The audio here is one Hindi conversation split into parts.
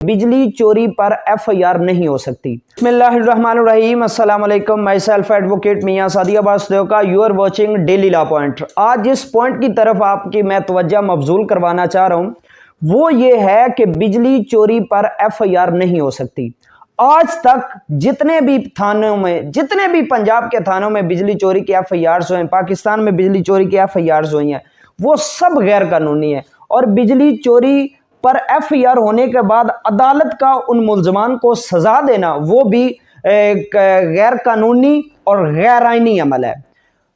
बिजली चोरी पर एफआईआर नहीं हो सकती। बिस्मिल्लाहिर्रहमानिर्रहीम, अस्सलाम वालेकुम। Myself advocate Mian Sadiyabad का you are watching daily law point. आज जिस पॉइंट की तरफ आपकी मैं तवज्जो मबजूल करवाना चाह रहा हूं वो ये है कि बिजली चोरी पर एफआईआर नहीं हो सकती। आज तक जितने भी थानों में, जितने भी पंजाब के थानों में बिजली चोरी की एफआईआर हुए, पाकिस्तान में बिजली चोरी की एफआईआर हुई हैं, वो सब गैर कानूनी है। और बिजली चोरी पर एफआईआर होने के बाद अदालत का उन मुल्जमान को सजा देना वो भी गैर कानूनी और गैर आईनी अमल है।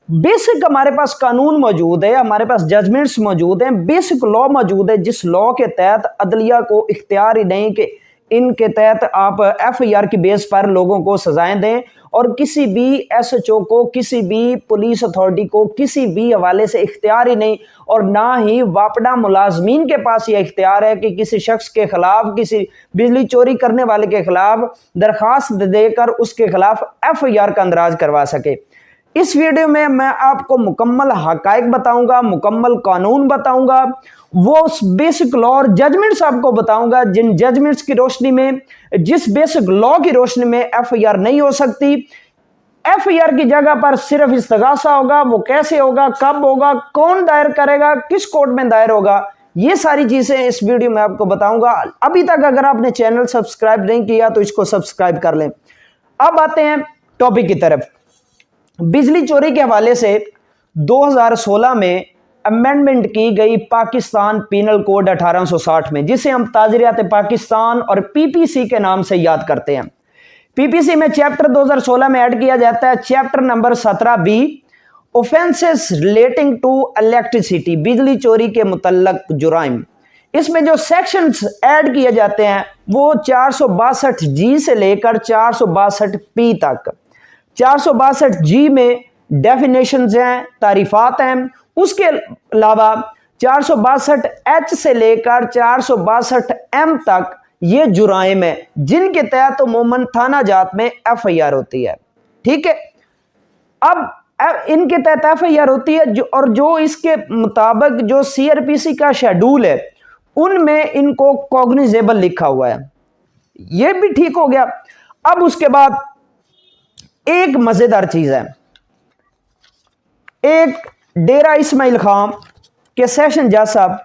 बेसिक हमारे पास कानून मौजूद है, हमारे पास जजमेंट्स मौजूद हैं, बेसिक लॉ मौजूद है, जिस लॉ के तहत अदलिया को इख्तियार ही नहीं कि इनके तहत आप एफआईआर की बेस पर लोगों को सजाएं दें। और किसी भी एसएचओ को, किसी भी पुलिस अथॉरिटी को किसी भी हवाले से इख्तियार ही नहीं, और ना ही वापडा मुलाजमीन के पास यह इख्तियार है कि किसी शख्स के खिलाफ, किसी बिजली चोरी करने वाले के खिलाफ दरखास्त देकर उसके खिलाफ एफआईआर का अंदराज करवा सके। इस वीडियो में मैं आपको मुकम्मल हकायक बताऊंगा, मुकम्मल कानून बताऊंगा, वो बेसिक लॉ और जजमेंट्स आपको बताऊंगा जिन जजमेंट्स की रोशनी में, जिस बेसिक लॉ की रोशनी में एफआईआर नहीं हो सकती। एफआईआर की जगह पर सिर्फ इस्तगासा होगा। वो कैसे होगा, कब होगा, कौन दायर करेगा, किस कोर्ट में दायर होगा, ये सारी चीजें इस वीडियो में आपको बताऊंगा। अभी तक अगर आपने चैनल सब्सक्राइब नहीं किया तो इसको सब्सक्राइब कर लें। अब आते हैं टॉपिक की तरफ। बिजली चोरी के हवाले से 2016 में अमेंडमेंट की गई पाकिस्तान पीनल कोड 1860 में, जिसे हम ताज़रियात पाकिस्तान और पीपीसी के नाम से याद करते हैं। पीपीसी में चैप्टर 2016 में ऐड किया जाता है chapter number 17B, offences relating to electricity, बिजली चोरी के मुतल्लक जुराइम। इसमें जो सेक्शंस ऐड किए जाते हैं वो 462G से लेकर 462P तक। 462G में डेफिनेशंस हैं, तारीफात हैं। उसके अलावा 462H से लेकर 462M तक ये जुराइम है जिनके तहत उमूमन थाना जात में एफआईआर होती है। ठीक है, अब इनके तहत एफआईआर होती है और जो इसके मुताबिक जो सीआरपीसी का शेड्यूल है उनमें इनको कॉग्निजेबल लिखा हुआ है। ये भी ठीक हो गया। अब उसके बाद एक मजेदार चीज है, एक डेरा इस्माइल खां के सेशन जज साहब,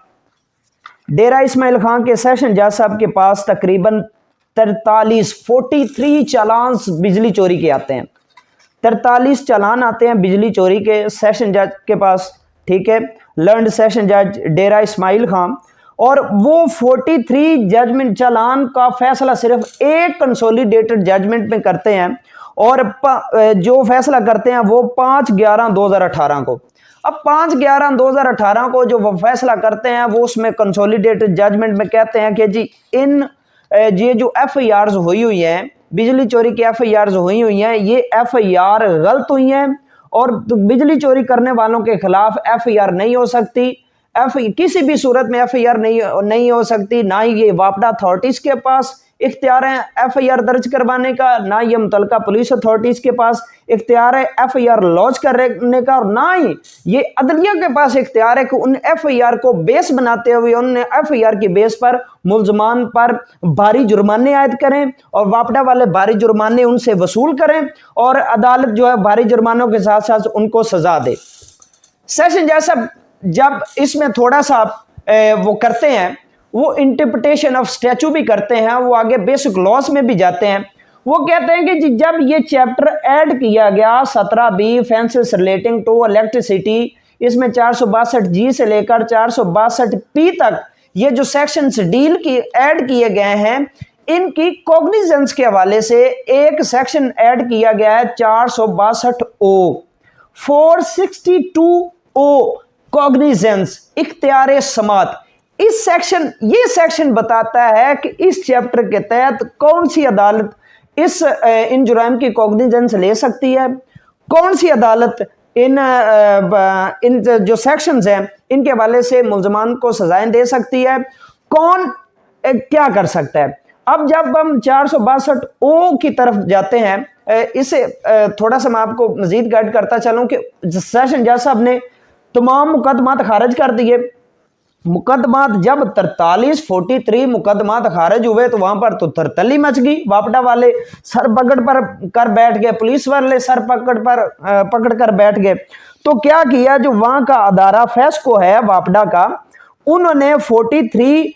डेरा इस्माइल खां के सेशन जज साहब के पास तकरीबन 43 चालान बिजली चोरी के आते हैं। 43 चालान आते हैं बिजली चोरी के सेशन जज के पास। ठीक है, लर्नड सेशन जज डेरा इस्माइल खां। और वो 43 जजमेंट चालान का फैसला सिर्फ एक कंसोलिडेटेड जजमेंट में करते हैं और जो फैसला करते हैं वो 5/11/2018 को। अब 5/11/2018 को जो वो फैसला करते हैं वो उसमें कंसोलिडेटेड जजमेंट में कहते हैं कि जी ये जो एफआईआर हुई हैं, बिजली चोरी की एफआईआर हुई हैं, ये एफआईआर गलत हुई हैं और बिजली चोरी करने वालों के खिलाफ एफआईआर नहीं हो सकती। किसी भी सूरत में एफआईआर नहीं हो सकती। ना ही ये वापडा अथॉरिटीज के पास इख्तियार है एफआईआर दर्ज करवाने का, ना ये मुतलका पुलिस अथॉरिटीज के पास इख्तियार है एफआईआर लॉन्च करने का, और ना ही ये अदलिया के पास इख्तियार है कि उन एफआईआर को बेस बनाते हुए उन्होंने एफआईआर की बेस पर मुल्जमान पर भारी जुर्माने आयद करें और वापडा वाले भारी जुर्माने उनसे वसूल करें और अदालत जो है भारी जुर्मानों के साथ साथ उनको सजा दे। सेशन जैसा जब इसमें थोड़ा सा वो करते हैं, वो इंटरप्रिटेशन ऑफ स्टैचू भी करते हैं, वो आगे बेसिक लॉस में भी जाते हैं। वो कहते हैं कि जब ये चैप्टर ऐड किया गया 17B, offences relating to electricity, इसमें 462G से लेकर 462P तक ये जो सेक्शंस डील की ऐड किए गए हैं, इनकी कॉग्निजेंस के हवाले से एक सेक्शन ऐड किया गया है 462O, 462O कॉग्निजेंस, इख्तियार समात। ये सेक्शन बताता है कि इस चैप्टर के तहत कौन सी अदालत इन जुराइम की कॉग्निजेंस ले सकती है, कौन सी अदालत इन जो सेक्शंस हैं इनके हवाले से मुल्जमान को सजाएं दे सकती है, कौन क्या कर सकता है। अब जब हम 462O की तरफ जाते हैं, इसे थोड़ा सा मैं आपको मजीद गाइड करता चलूं कि सेशन जज साहब ने तमाम मुकदमात खारिज कर दिए मुकदमा जब 43 मुकदमात खारिज हुए तो वहां पर तो तरतली मच गई। वापडा वाले सर पकड़ पर कर बैठ गए, पुलिस वाले सर पकड़ कर बैठ गए। तो क्या किया, जो वहां का अदारा फेस्को है वापडा का, उन्होंने 43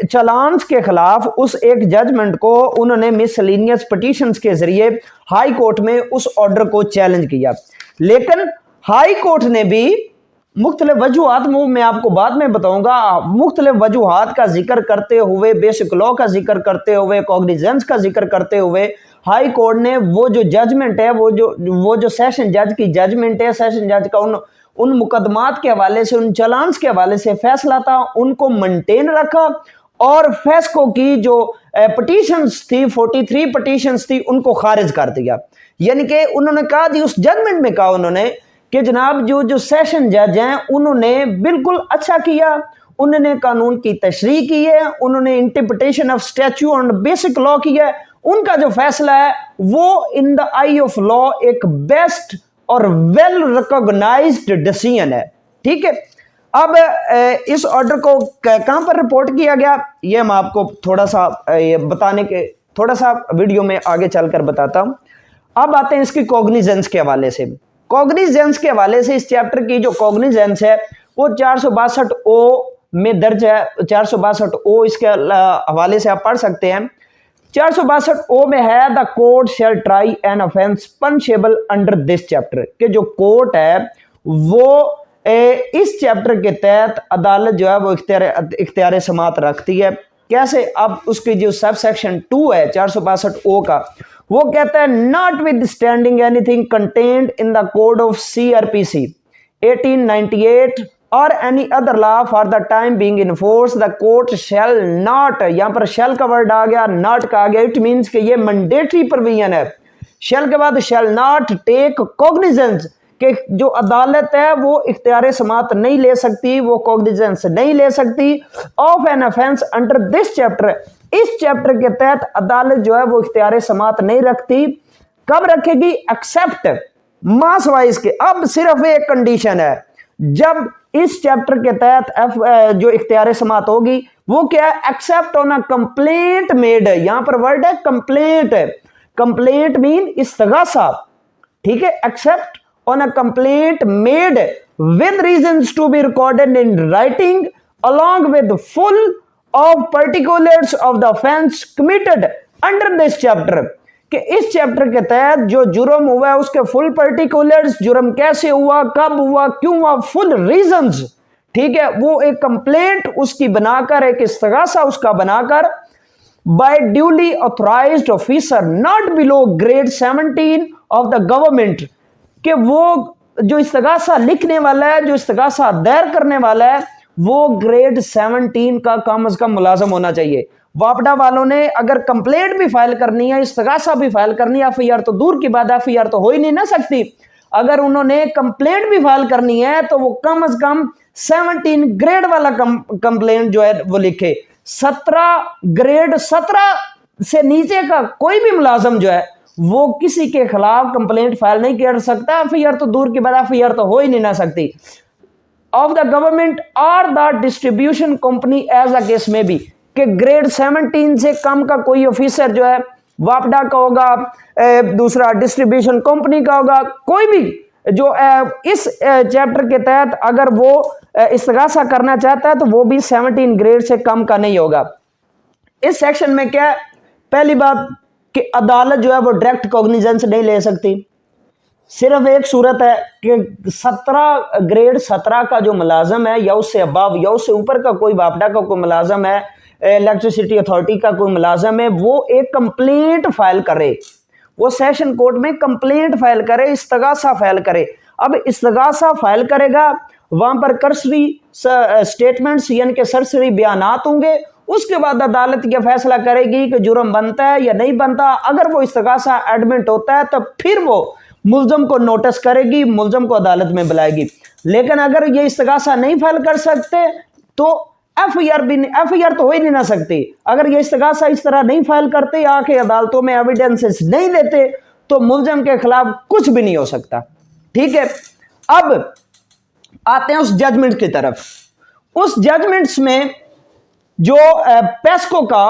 चलान्स के खिलाफ उस एक जजमेंट को उन्होंने मिसलेनियस पिटीशंस के जरिए हाई कोर्ट में उस ऑर्डर को चैलेंज किया। लेकिन हाई कोर्ट ने भी मुख्तलिफ वजूहात, मैं आपको बाद में बताऊंगा, मुख्तलिफ वजूहात का जिक्र करते हुए, बेसिक लॉ का जिक्र करते हुए, कॉग्निजेंस का जिक्र करते हुए, हाई कोर्ट ने वो जो जजमेंट है, वो जो सेशन जज की जजमेंट है, सेशन जज का उन मुकदमात के हवाले से, उन चलान्स के हवाले से फैसला था, उनको मेंटेन रखा। और फेस्को की जो पिटीशंस थी, 43 पिटीशंस थी, उनको खारिज कर दिया। यानी कि उन्होंने कहा जी, उस जजमेंट में कहा उन्होंने कि जनाब जो सेशन जज हैं उन्होंने बिल्कुल अच्छा किया, उन्होंने कानून की तशरीह की है, उन्होंने interpretation of statue and basic law किया है, उनका जो फैसला है वो in the I of law एक बेस्ट और वेल रिकॉग्नाइज्ड डिसीजन है। ठीक है, अब इस ऑर्डर को कहां पर रिपोर्ट किया गया, ये मैं आपको थोड़ा सा वीडियो में आगे चलकर बताता हूं। अब आते हैं इसकी कॉग्निजेंस के हवाले से। कॉग्निजेंस के हवाले से इस चैप्टर की जो कॉग्निजेंस है वो 462 ओ में दर्ज है। 462 ओ इसके हवाले से आप पढ़ सकते हैं। 462 ओ में है, the court shell try an offence punishable under this chapter, कि जो कोर्ट है वो इस चैप्टर के तहत अदालत जो है वो इख्तियार समात रखती है। कैसे, अब उसकी जो सब सेक्शन 2 है 462 ओ का, वो कहता है, not with standing anything contained in the code of CRPC 1898 और any other law for the time being in force, the court shall not, यहां पर शैल का वर्ड आ गया, नॉट का आ गया, इट मीन्स कि ये मैंडेटरी प्रोविजन है। शैल के बाद शैल नॉट टेक कॉग्निजेंस, कि जो अदालत है वो इख्तियार समात नहीं ले सकती, वो कॉग्निजेंस नहीं ले सकती of an offence under this chapter, इस चैप्टर के तहत अदालत जो है वो इख्तियार समात नहीं रखती। कब रखेगी, एक्सेप्ट मास वाइज के। अब सिर्फ एक कंडीशन है, जब इस चैप्टर के तहत जो इख्तियार समात होगी वो क्या है, accept on a complaint made, यहां पर वर्ड है कंप्लेंट, कंप्लेंट मीन इस्तगासा। ठीक है, accept on a complaint made with reasons to be recorded in writing along with full of particulars of the offense committed under this chapter, कि इस चैप्टर के तहत जो जुर्म हुआ है उसके फुल पर्टिकुलर्स, जुर्म कैसे हुआ, कब हुआ, क्यों हुआ, फुल रीजंस। ठीक है, वो एक कंप्लेंट उसकी बनाकर, एक इस्तगासा उसका बनाकर, by duly authorised officer not below grade 17 of the government, कि वो जो इस्तगासा लिखने वाला है, जो इस्तगासा दायर करने वाला है, वो ग्रेड 17 का कम से कम मुलाजम होना चाहिए। वापडा वालों ने अगर कंप्लेंट भी फाइल करनी है, इस्तगासा भी फाइल करनी है, FIR तो दूर की बात, FIR तो हो ही नहीं ना सकती, अगर उन्होंने कंप्लेंट भी फाइल करनी है तो वो कम से कम 17 ग्रेड वाला कंप्लेंट जो है वो लिखे। 17 से नीचे का कोई भी मुलाजम जो है वो किसी के खिलाफ कंप्लेंट फाइल नहीं कर सकता, FIR तो दूर की बात, FIR तो हो ही नहीं ना सकती। ऑफ द गवर्नमेंट और the distribution company as a case में भी, कि ग्रेड 17 से कम का कोई ऑफिसर जो है वापडा का होगा, दूसरा डिस्ट्रीब्यूशन कंपनी का होगा, कोई भी जो इस चैप्टर के तहत अगर वो इस्तगासा करना चाहता है तो वो भी 17 ग्रेड से कम का नहीं होगा। इस सेक्शन में क्या है, पहली बात कि अदालत जो है वो डायरेक्ट कॉग्निजेंस नहीं ले सकती। सिर्फ एक सूरत है कि 17 ग्रेड 17 का जो मुलाजम है या उससे अबाव या उससे ऊपर का कोई वापडा का कोई मुलाजम है, इलेक्ट्रिसिटी अथॉरिटी का कोई मुलाजम है, वो एक कंप्लेंट फाइल करे, वो सेशन कोर्ट में कंप्लेंट फाइल करे, इस्तगासा फाइल करे। अब इस्तगासा फाइल करेगा, वहां पर कर्सरी स्टेटमेंट्स यानी कि सरसरी बयानात होंगे, उसके बाद अदालत यह फैसला करेगी कि जुर्म बनता है या नहीं बनता। अगर वो इस्तगासा एडमिट होता है तो फिर वो मुल्जम को नोटिस करेगी, मुल्जम को अदालत में बुलाएगी। लेकिन अगर ये इस्तगासा नहीं फाइल कर सकते तो FIR तो हो ही नहीं ना सकती। अगर ये इस्तगासा इस तरह नहीं फाइल करते, आके अदालतों में एविडेंसेस नहीं देते, तो मुल्जम के खिलाफ कुछ भी नहीं हो सकता। ठीक है, अब आते हैं उस जजमेंट की तरफ। उस जजमेंट्स में जो पेस्को का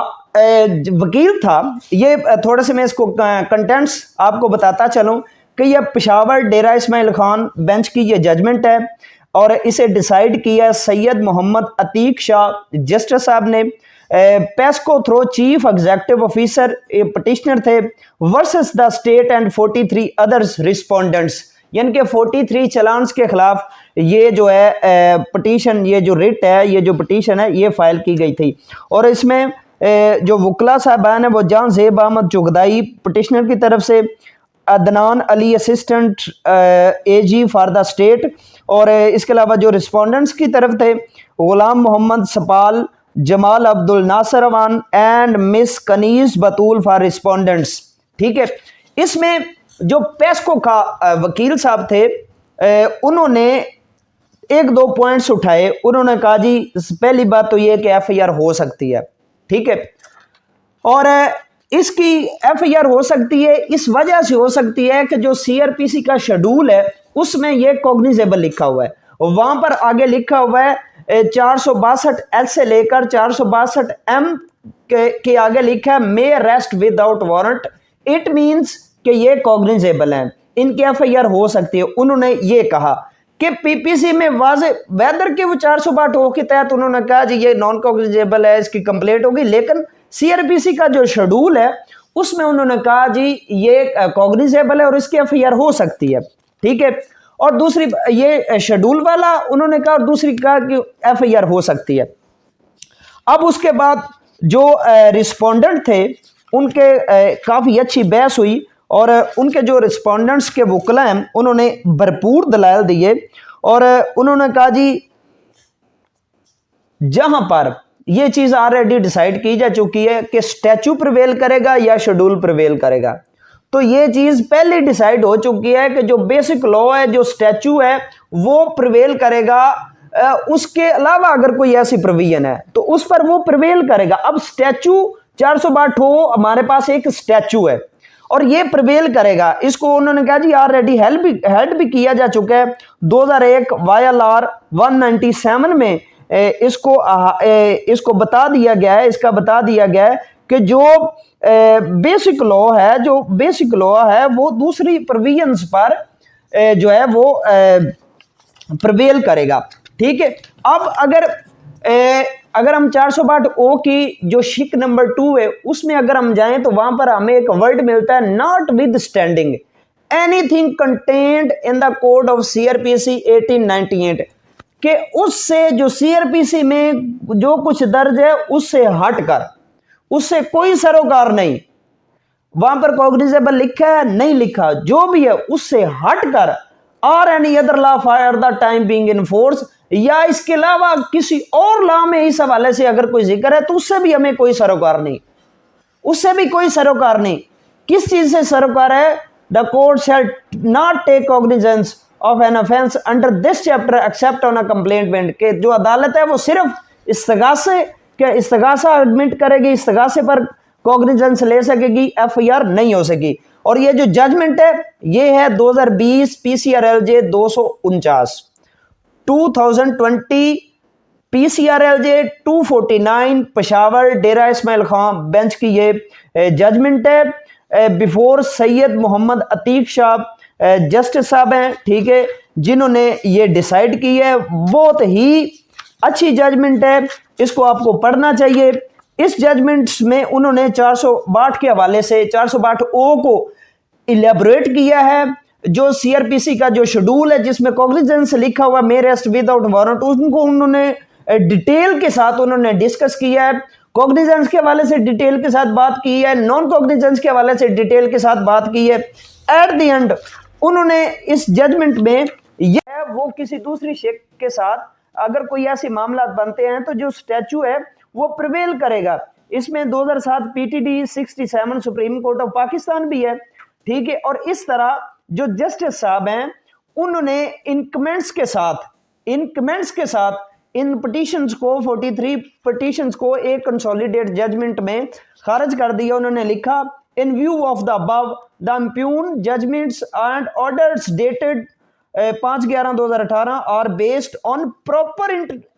वकील था, ये थोड़े से मैं इसको कंटेंट्स आपको बताता चलूं कि ये पेशावर डेरा इस्माइल खान बेंच की ये जजमेंट है और इसे डिसाइड किया सैयद मोहम्मद अतीक शाह जस्टिस साहब ने। PESCO through chief executive officer petitioner थे versus the state and 43 others respondents, यानी कि 43 चलान्स के खिलाफ ये जो है पटिशन, ये जो रिट है, ये जो पटिशन है, ये फाइल की गई थी। और इसमें जो वकला साहबान है वो जान ज़ेब अहमद चुगदाई पटिशनर की तरफ से, Adnan Ali assistant AG for the state, और इसके अलावा जो रिस्पोंडेंट्स की तरफ थे Ghulam Mohammad Sapal, Jamal Abdul Nasser Awan and miss Kaneez Batool for respondents. ठीक है, इसमें जो पेस्को का वकील साहब थे उन्होंने एक दो पॉइंट्स उठाए। उन्होंने कहा जी पहली बात तो ये कि एफआईआर हो सकती है, ठीक है, और इसकी एफआईआर हो सकती है इस वजह से हो सकती है कि जो सीआरपीसी का शेड्यूल है उसमें ये कॉग्निजेबल लिखा हुआ है, वहां पर आगे लिखा हुआ है 462 एस से लेकर 462 एम के आगे लिखा है may arrest without warrant. It means कि ये कॉग्निजेबल है, इनकी एफआईआर हो सकती है। उन्होंने ये कहा कि पीपीसी में वाजे वेदर के वो 462 के तहत उन्होंने कहा जी ये नॉन कॉग्निजेबल है, इसकी कंप्लेंट होगी, लेकिन सीआरपीसी का जो शेड्यूल है उसमें उन्होंने कहा जी ये कॉग्निजेबल है और इसकी एफआईआर हो सकती है, ठीक है। और दूसरी ये शेड्यूल वाला उन्होंने कहा, और दूसरी कहा कि एफआईआर हो सकती है। अब उसके बाद जो रिस्पोंडेंट थे उनके काफ़ी अच्छी बहस हुई और उनके जो रिस्पोंडेंट्स के वकला हैं उन्होंने भरपूर दलाइल दिए और उन्होंने कहा जी जहां पर यह चीज़ ऑलरेडी डिसाइड की जा चुकी है कि स्टैचू प्रिवेल करेगा या शेड्यूल प्रिवेल करेगा, तो ये चीज़ पहले डिसाइड हो चुकी है कि जो बेसिक लॉ है, जो स्टैचू है वो प्रिवेल करेगा। उसके अलावा अगर कोई ऐसी प्रोविजन है तो उस पर वो प्रिवेल करेगा। अब स्टैचू 462 हमारे पास एक स्टैचू है और ये प्रिवेल करेगा। इसको उन्होंने कहा जी ऑलरेडी हेल्ड भी किया जा चुका है 2001 वायलआर 197 में। इसको बता दिया गया है, इसका बता दिया गया है कि जो बेसिक लॉ है वो दूसरी प्रोविजंस पर जो है वो प्रिवेल करेगा, ठीक है। अब अगर हम 462 की जो शिक नंबर 2 है उसमें अगर हम जाएं तो वहां पर हमें एक वर्ड मिलता है not with standing anything content in the code of CrPC 1898, कि उससे जो सीआरपीसी में जो कुछ दर्ज है उससे हटकर, उससे कोई सरोकार नहीं, वहां पर कॉग्निजेबल लिखा है नहीं लिखा, जो भी है उससे हटकर और any other law for the time being in force, या इसके अलावा किसी और लॉ में इस हवाले से अगर कोई जिक्र है तो उससे भी हमें कोई सरोकार नहीं, उससे भी कोई सरोकार नहीं। किस चीज से सरोकार है? The court shall not take cognizance of an offence under this chapter except on a complaint, के जो अदालत है वो सिर्फ इस्तगासा एडमिट करेगी, इस्तगासे पर कॉग्निजेंस ले सकेगी, एफआईआर नहीं हो सकेगी। और ये जो जजमेंट है ये है 2020 पीसीआरएलजे 249, 2020 पीसीआरएलजे 249 पेशावर डेरा इस्माइल खान बेंच की ये जजमेंट है। बिफोर सैयद मोहम्मद अतीक शाह जस्टिस साहब हैं, ठीक है, जिन्होंने ये डिसाइड की है। बहुत ही अच्छी जजमेंट है, इसको आपको पढ़ना चाहिए। इस जजमेंट्स में उन्होंने 462 के हवाले से 462 ओ को इलेबोरेट किया है। जो सीआरपीसी का जो शेड्यूल है जिसमें कॉग्निजेंस लिखा हुआ मे अरेस्ट विदाउट वारंट, उनको उन्होंने डिटेल के साथ उन्होंने डिस्कस किया है। कॉग्निजेंस के हवाले से डिटेल के साथ बात की है, नॉन कॉग्निजेंस के हवाले से डिटेल के साथ बात की है। एट द एंड उन्होंने इस जजमेंट में यह वो किसी दूसरी शेख के साथ अगर कोई ऐसे मामला बनते हैं तो जो स्टैचू है वो प्रिवेल करेगा। इसमें 2007 PTD 67 supreme court of Pakistan भी है, ठीक है। और इस तरह जो जस्टिस साहब हैं उन्होंने इन कमेंट्स के साथ इन पिटीशंस को 43 पिटीशंस को एक कंसोलिडेट जजमेंट में खारिज कर दिया। उन्होंने लिखा in view of the above the impugned judgments and orders dated 5/11/2018 are based on proper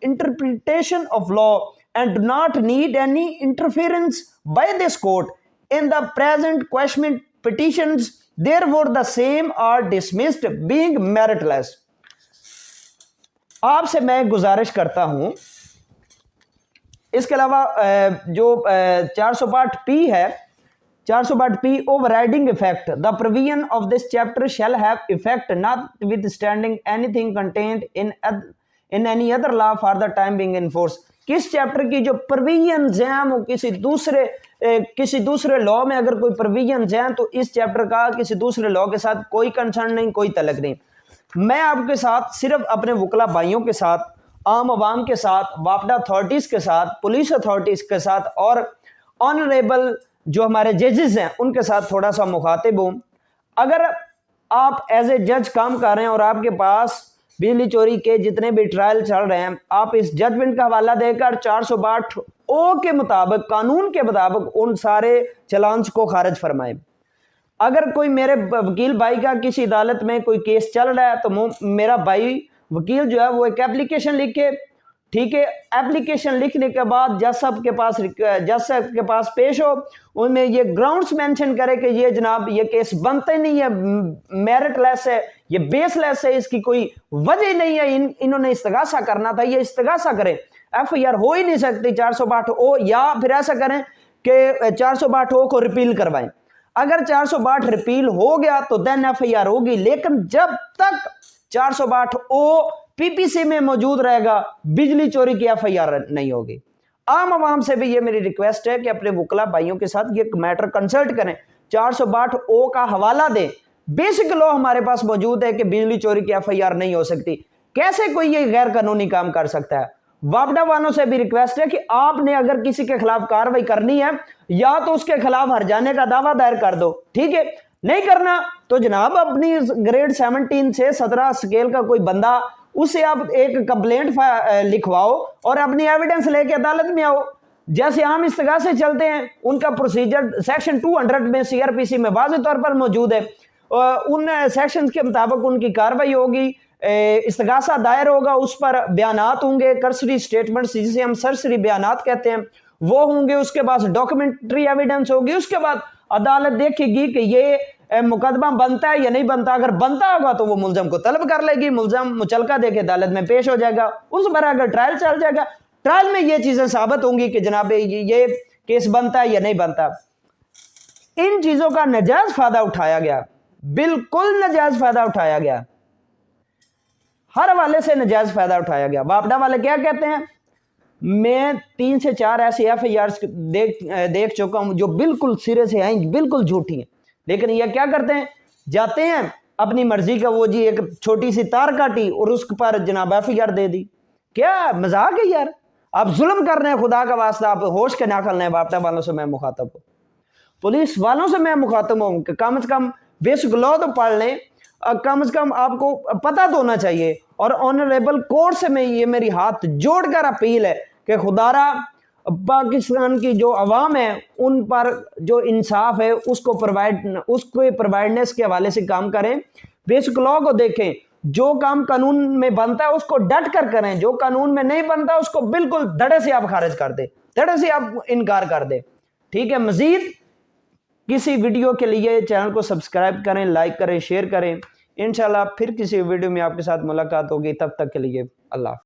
interpretation of law and do not need any interference by this court in the present question petitions, therefore the same are dismissed being meritless। आपसे मैं गुजारिश करता हूं, इसके अलावा जो 462P है, 462P overriding effect, the provision of this chapter shall have effect notwithstanding anything contained in any other law for the time being in force। किस चैप्टर की जो प्रोविजंस हैं वो किसी दूसरे लॉ में अगर कोई प्रोविजंस हैं तो इस चैप्टर का किसी दूसरे लॉ के साथ कोई कंसर्न नहीं, कोई तलक नहीं। मैं आपके साथ सिर्फ अपने वकला भाइयों के साथ, आम आवाम के साथ, वापडा अथॉरिटीज़ के साथ, पुलिस अथॉरिटीज़ के साथ और ऑनरेबल जो हमारे जजेस हैं उनके साथ थोड़ा सा मुखातिब हूँ। अगर आप एज ए जज काम कर रहे हैं और आपके पास बिजली चोरी के जितने भी ट्रायल चल रहे हैं, आप इस जजमेंट का हवाला देकर 462O के मुताबिक, कानून के मुताबिक उन सारे चलान्स को खारिज फरमाएं। अगर कोई मेरे वकील भाई का किसी अदालत में कोई केस चल रहा है तो मेरा भाई वकील जो है वो एक एप्लीकेशन लिखे, ठीक है, एप्लीकेशन लिखने के बाद जज साहब के पास पेश हो, उनमें ये ग्राउंड्स मेंशन करे कि ये जनाब ये केस बनता ही नहीं है, मेरिटलेस है, ये बेसलेस है, इसकी कोई वजह नहीं है, इन्होंने इस्तगासा करना था, ये इस्तगासा करें, FIR हो ही नहीं सकती 462O, या फिर ऐसा करें कि 462O को रिपील करवाएं। अगर 462 रिपील हो गया तो देन FIR होगी, लेकिन जब तक 462O PPC में मौजूद रहेगा बिजली चोरी की FIR नहीं होगी। आम आवाम से भी ये मेरी रिक्वेस्ट है कि अपने वकला भाइयों के साथ ये मैटर कंसल्ट करें, 462O का हवाला दें। बेसिक लॉ हमारे पास मौजूद है कि बिजली चोरी की FIR नहीं हो सकती। कैसे कोई ये गैर कानूनी काम कर सकता है? वापडा वालों से भी रिक्वेस्ट है कि आपने अगर किसी के खिलाफ कार्रवाई करनी है या तो उसके खिलाफ हर्जाने का दावा दायर कर दो, ठीक है, नहीं करना तो जनाब अपनी ग्रेड 17 से 17 स्केल का कोई बंदा, उससे आप एक कंप्लेंट लिखवाओ और अपनी एविडेंस लेके अदालत में आओ। जैसे आम इस्तगासे चलते हैं उनका प्रोसीजर सेक्शन 200 में CRPC में वाज़ेह तौर पर मौजूद है, उन सेक्शन के मुताबिक उनकी कार्रवाई होगी, इस्तगासा दायर होगा, उस पर बयानात होंगे, कर्सरी स्टेटमेंट्स जिसे हम सरसरी बयानात कहते हैं वो होंगे, उसके बाद डॉक्यूमेंट्री एविडेंस होगी, उसके बाद अदालत देखेगी कि ये मुकदमा बनता है या नहीं बनता। अगर बनता होगा तो वो मुलजम को तलब कर लेगी, मुलजम मुचलका देके अदालत में पेश हो जाएगा, उस पर अगर ट्रायल चल जाएगा, ट्रायल में ये चीजें साबित होंगी कि जनाब ये केस बनता है या नहीं बनता। इन चीजों का नाजायज फायदा उठाया गया, बिल्कुल नाजायज फायदा उठाया गया, हर हवाले से नाजायज फायदा उठाया गया। वापडा वाले क्या कहते हैं, मैं 3 से 4 ऐसी FIR देख चुका हूं जो बिल्कुल सिरे से आई, बिल्कुल झूठी हैं, लेकिन ये क्या करते हैं, जाते हैं अपनी मर्जी का, वो जी एक छोटी सी तार काटी और उस पर जनाब FIR दे दी। क्या मजाक है यार, आप जुल्म कर रहे हैं, खुदा का वास्ता आप होश के नाखल रहे हैं। वापडा वालों से मैं मुखातब हूँ, पुलिस वालों से मैं मुखातब हूँ कि कम से कम बेसिक लॉ तो पढ़ लें, कम से कम आपको पता तो होना चाहिए। और ऑनरेबल कोर्ट से मैं ये मेरी हाथ जोड़कर अपील है कि खुदारा पाकिस्तान की जो अवाम है उन पर जो इंसाफ है उसको प्रोवाइडनेस के हवाले से काम करें, बेसिक लॉ को देखें, जो काम कानून में बनता है उसको डट कर करें, जो कानून में नहीं बनता उसको बिल्कुल धड़े से आप खारिज कर दे, धड़े से आप इनकार कर दे, ठीक है। मजीद किसी वीडियो के लिए चैनल को सब्सक्राइब करें, लाइक करें, शेयर करें। इंशाल्लाह फिर किसी वीडियो में आपके साथ मुलाकात होगी, तब तक के लिए अल्लाह।